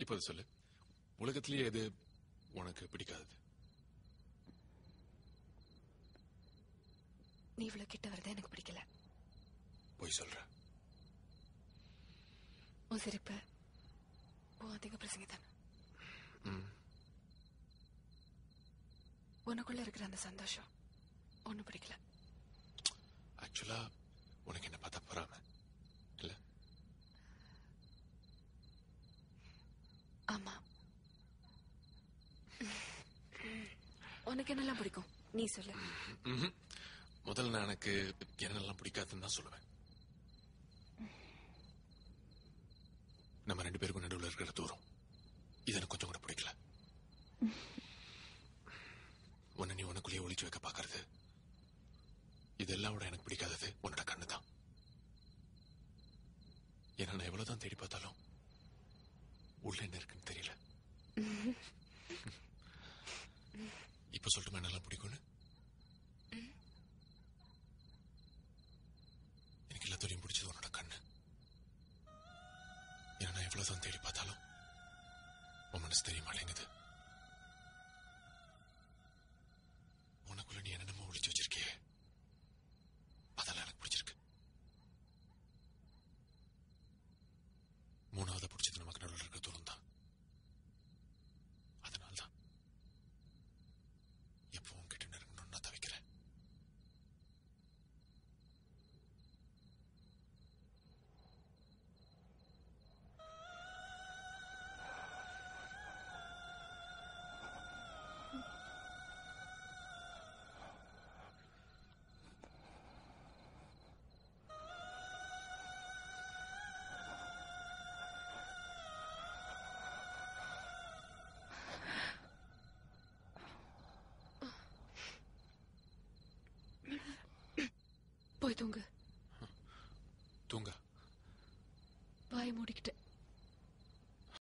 இப்ப சொல்லு, உலகத்திலேயே எது உனக்கு பிடிக்காதது? நீ இவ்வளவு கிட்ட வரத எனக்கு பிடிக்கல. போய் சொல்ற. உன் சிரிப்பு, உன் அதிக பிரசங்கிதான். உனக்குள்ள இருக்கிற அந்த சந்தோஷம் ஒன்னும் பிடிக்கல. ஆக்சுவலா உனக்கு என்ன பார்த்தா பொறாம இல்ல? ஆமா. உனக்கு என்னெல்லாம் பிடிக்கும் நீ சொல்லு. முதல்ல எனக்கு என்னெல்லாம் பிடிக்காதுன்னு தான் சொல்லுவேன். நம்ம 2 பேருக்கும் நடுவில் இருக்கிற தூரம், இது எனக்கு கொஞ்சம் கூட பிடிக்கல. உன்னை நீ உனக்குள்ளேயே ஒளிச்சு வைக்க பாக்குறது, இதெல்லாம் விட எனக்கு பிடிக்காதது உன்னோட கண்ணு தான். ஏன்னா நான் எவ்வளவுதான் தேடி பார்த்தாலும் உள்ள என்ன இருக்குன்னு தெரியல. இப்ப சொல்லட்டுமா என்னெல்லாம் பிடிக்கும்னு? எனக்கு எல்லாத்தையும் பிடிச்சது உன்னோட கண்ணு. ஏன்னா நான் எவ்வளவுதான் தேடி பார்த்தாலும் உன் மனசு தெரிய மாட்டேங்குது. உனக்குள்ள நீ என்னென்னமோ ஒளிச்சு வச்சிருக்கியே, அதெல்லாம் எனக்கு பிடிச்சிருக்கு. மூணாவது பிடிச்சது நமக்கு நடுவில் இருக்க தூரம் தான். அதனால்தான் எப்பவும் கிட்ட நெருங்கணும்னு நான் தவிக்கிறேன். போய் தூங்கு. தூங்க வாயை மூடிக்கிட்டு.